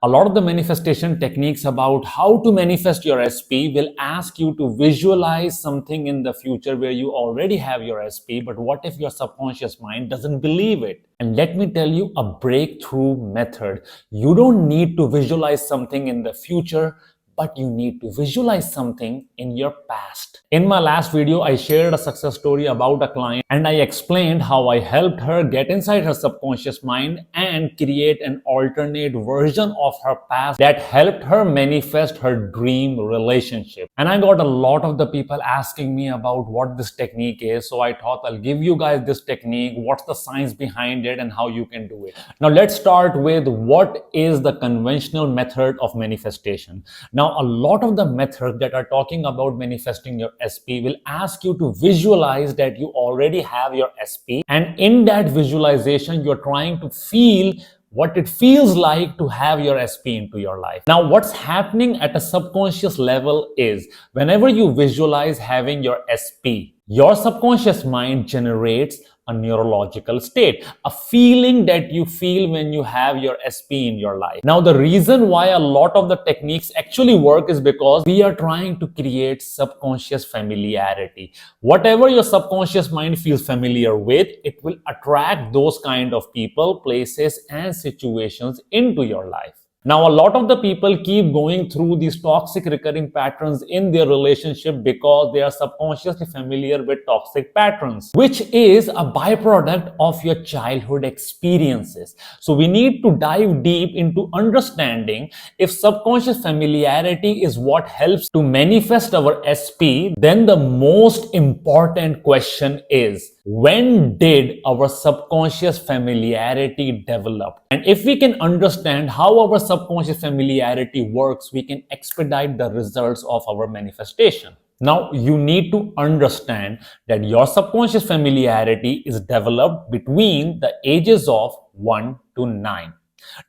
A lot of the manifestation techniques about how to manifest your SP will ask you to visualize something in the future where you already have your SP, but what if your subconscious mind doesn't believe it? And let me tell you a breakthrough method. You don't need to visualize something in the future, but you need to visualize something in your past. In my last video, I shared a success story about a client and I explained how I helped her get inside her subconscious mind and create an alternate version of her past that helped her manifest her dream relationship. And I got a lot of the people asking me about what this technique is. So I thought I'll give you guys this technique, what's the science behind it and how you can do it. Now let's start with what is the conventional method of manifestation. Now, a lot of the methods that are talking about manifesting your SP will ask you to visualize that you already have your SP, and in that visualization, you're trying to feel what it feels like to have your SP into your life. Now, what's happening at a subconscious level is whenever you visualize having your SP, your subconscious mind generates a neurological state, a feeling that you feel when you have your SP in your life. Now, the reason why a lot of the techniques actually work is because we are trying to create subconscious familiarity. Whatever your subconscious mind feels familiar with, it will attract those kind of people, places, and situations into your life. Now, a lot of the people keep going through these toxic recurring patterns in their relationship because they are subconsciously familiar with toxic patterns, which is a byproduct of your childhood experiences. So we need to dive deep into understanding if subconscious familiarity is what helps to manifest our SP, then the most important question is, when did our subconscious familiarity develop? And if we can understand how our subconscious familiarity works, we can expedite the results of our manifestation. Now, you need to understand that your subconscious familiarity is developed between the ages of 1 to 9.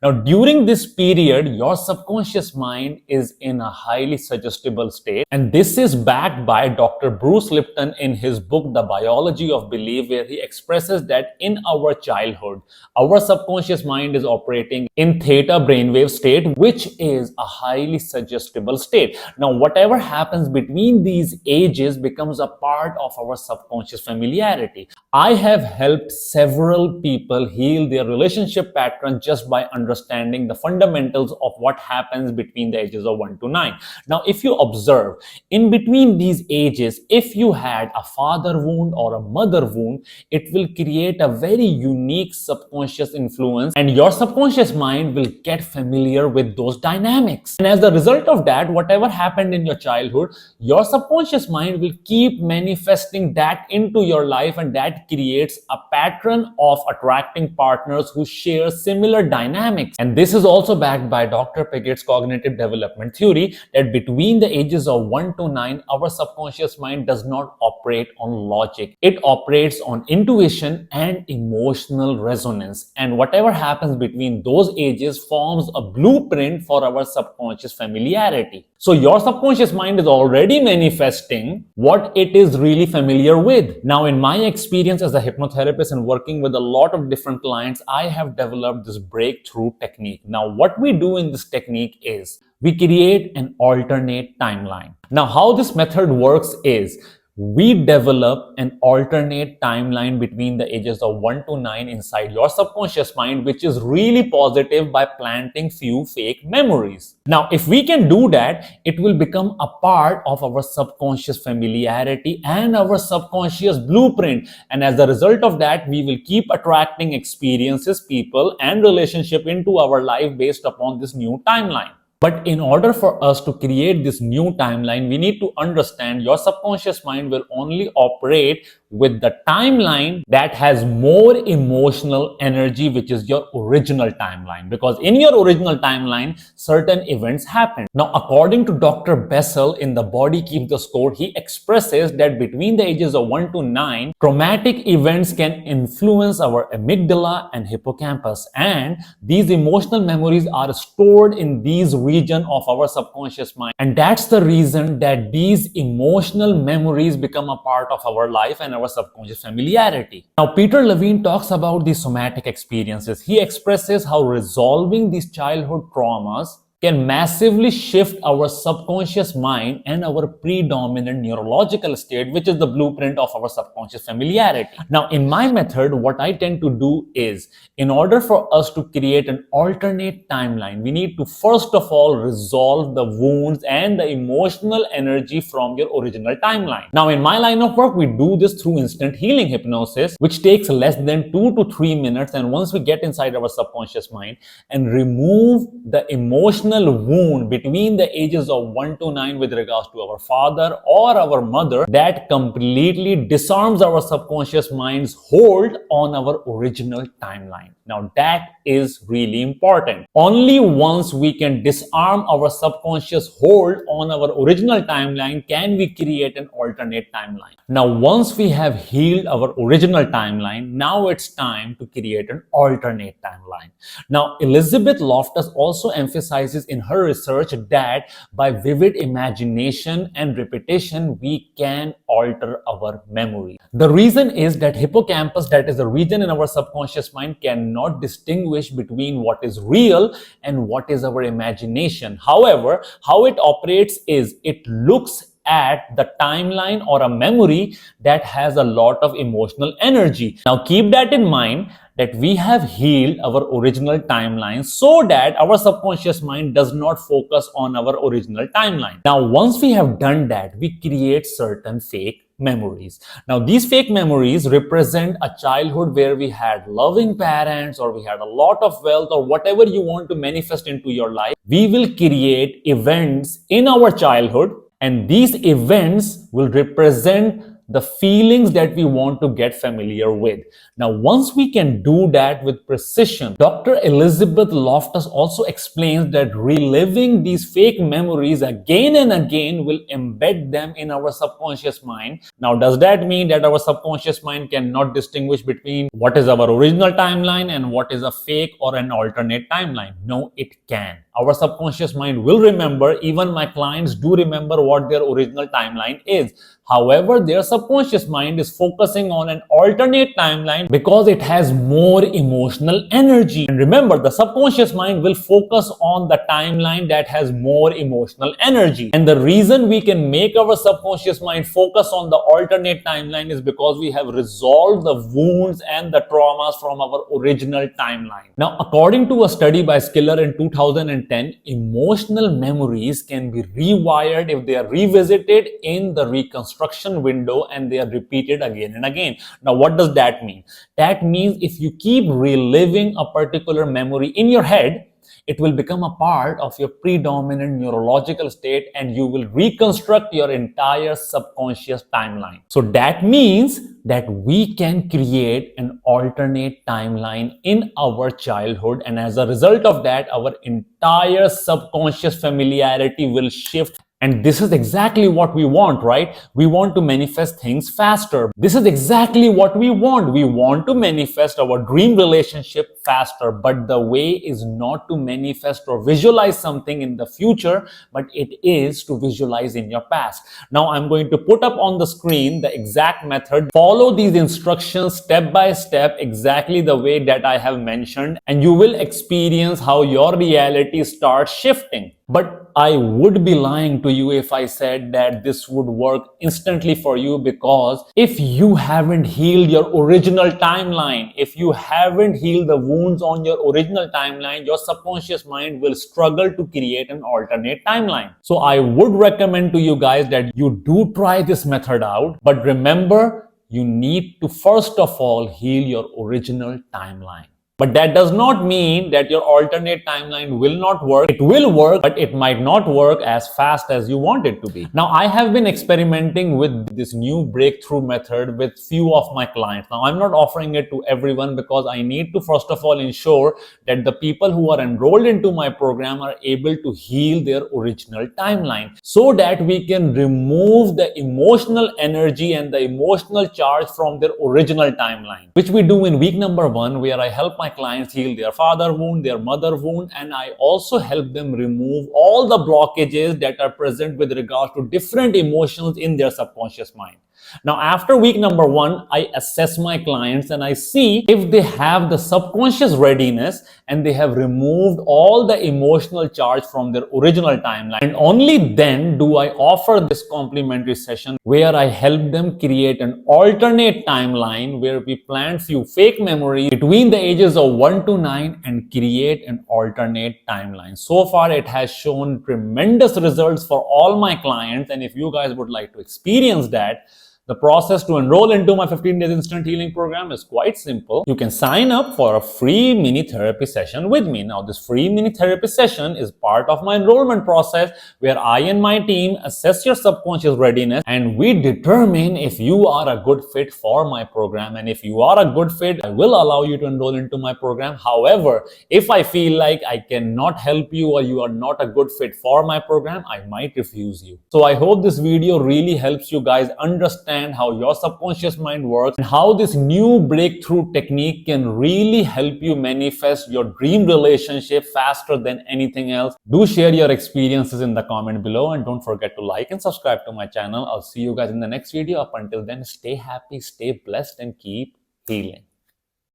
Now, during this period, your subconscious mind is in a highly suggestible state. And this is backed by Dr. Bruce Lipton in his book, The Biology of Belief, where he expresses that in our childhood, our subconscious mind is operating in theta brainwave state, which is a highly suggestible state. Now, whatever happens between these ages becomes a part of our subconscious familiarity. I have helped several people heal their relationship pattern just by understanding the fundamentals of what happens between the ages of 1 to 9. Now, if you observe, in between these ages, if you had a father wound or a mother wound, it will create a very unique subconscious influence, and your subconscious mind will get familiar with those dynamics. And as a result of that, whatever happened in your childhood, your subconscious mind will keep manifesting that into your life, and that creates a pattern of attracting partners who share similar dynamics. And this is also backed by Dr. Pigot's cognitive development theory that between the ages of 1 to 9, our subconscious mind does not operate on logic. It operates on intuition and emotional resonance. And whatever happens between those ages forms a blueprint for our subconscious familiarity. So your subconscious mind is already manifesting what it is really familiar with. Now, in my experience as a hypnotherapist and working with a lot of different clients, I have developed this breakthrough technique. Now, what we do in this technique is we create an alternate timeline. Now, how this method works is we develop an alternate timeline between the ages of 1 to 9 inside your subconscious mind, which is really positive by planting few fake memories. Now, if we can do that, it will become a part of our subconscious familiarity and our subconscious blueprint. And as a result of that, we will keep attracting experiences, people, and relationship into our life based upon this new timeline. But in order for us to create this new timeline, we need to understand your subconscious mind will only operate with the timeline that has more emotional energy, which is your original timeline. Because in your original timeline, certain events happen. Now, according to Dr. Bessel in The Body Keeps the Score, he expresses that between the ages of 1 to 9, traumatic events can influence our amygdala and hippocampus. And these emotional memories are stored in these region of our subconscious mind. And that's the reason that these emotional memories become a part of our life and our subconscious familiarity. Now, Peter Levine talks about these somatic experiences. He expresses how resolving these childhood traumas can massively shift our subconscious mind and our predominant neurological state, which is the blueprint of our subconscious familiarity. Now, in my method, what I tend to do is, in order for us to create an alternate timeline, we need to first of all resolve the wounds and the emotional energy from your original timeline. Now, in my line of work, we do this through instant healing hypnosis, which takes less than 2 to 3 minutes. And once we get inside our subconscious mind and remove the emotional wound between the ages of 1 to 9 with regards to our father or our mother, that completely disarms our subconscious mind's hold on our original timeline. Now, that is really important. Only once we can disarm our subconscious hold on our original timeline can we create an alternate timeline. Now, once we have healed our original timeline, now it's time to create an alternate timeline. Now, Elizabeth Loftus also emphasizes in her research that by vivid imagination and repetition, we can alter our memory. The reason is that hippocampus, that is the region in our subconscious mind, cannot distinguish between what is real and what is our imagination. However, how it operates is it looks at the timeline or a memory that has a lot of emotional energy. Now, keep that in mind, that we have healed our original timeline so that our subconscious mind does not focus on our original timeline. Now, once we have done that, we create certain fake memories. Now, these fake memories represent a childhood where we had loving parents, or we had a lot of wealth, or whatever you want to manifest into your life. We will create events in our childhood, and these events will represent the feelings that we want to get familiar with. Now, once we can do that with precision, Dr. Elizabeth Loftus also explains that reliving these fake memories again and again will embed them in our subconscious mind. Now, does that mean that our subconscious mind cannot distinguish between what is our original timeline and what is a fake or an alternate timeline? No, it can. Our subconscious mind will remember. Even my clients do remember what their original timeline is. However, their subconscious mind is focusing on an alternate timeline because it has more emotional energy. And remember, the subconscious mind will focus on the timeline that has more emotional energy. And the reason we can make our subconscious mind focus on the alternate timeline is because we have resolved the wounds and the traumas from our original timeline. Now, according to a study by Skiller in 2010, emotional memories can be rewired if they are revisited in the reconstruction window and they are repeated again and again. Now, what does that mean? That means if you keep reliving a particular memory in your head, it will become a part of your predominant neurological state and you will reconstruct your entire subconscious timeline. So that means that we can create an alternate timeline in our childhood, and as a result of that, our entire subconscious familiarity will shift. And this is exactly what we want, right? We want to manifest things faster. This is exactly what we want. We want to manifest our dream relationship faster. But the way is not to manifest or visualize something in the future, but it is to visualize in your past. Now, I'm going to put up on the screen the exact method. Follow these instructions step by step, exactly the way that I have mentioned, and you will experience how your reality starts shifting. But I would be lying to you if I said that this would work instantly for you, because if you haven't healed your original timeline, if you haven't healed the wounds on your original timeline, your subconscious mind will struggle to create an alternate timeline. So I would recommend to you guys that you do try this method out, but remember, you need to first of all heal your original timeline. But that does not mean that your alternate timeline will not work. It will work, but it might not work as fast as you want it to be. Now, I have been experimenting with this new breakthrough method with few of my clients. Now, I'm not offering it to everyone because I need to first of all ensure that the people who are enrolled into my program are able to heal their original timeline, so that we can remove the emotional energy and the emotional charge from their original timeline, which we do in week number 1, where I help my my clients heal their father wound, their mother wound, and I also help them remove all the blockages that are present with regards to different emotions in their subconscious mind. Now, after week number 1, I assess my clients and I see if they have the subconscious readiness and they have removed all the emotional charge from their original timeline. And only then do I offer this complimentary session where I help them create an alternate timeline where we plant few fake memories between the ages of 1 to 9 and create an alternate timeline. So far, it has shown tremendous results for all my clients. And if you guys would like to experience that, the process to enroll into my 15 days instant healing program is quite simple. You can sign up for a free mini therapy session with me. Now, this free mini therapy session is part of my enrollment process where I and my team assess your subconscious readiness and we determine if you are a good fit for my program. And if you are a good fit, I will allow you to enroll into my program. However, if I feel like I cannot help you or you are not a good fit for my program, I might refuse you. So I hope this video really helps you guys understand how your subconscious mind works and how this new breakthrough technique can really help you manifest your dream relationship faster than anything else. Do share your experiences in the comment below and don't forget to like and subscribe to my channel. I'll see you guys in the next video. Up until then, stay happy, stay blessed, and keep healing.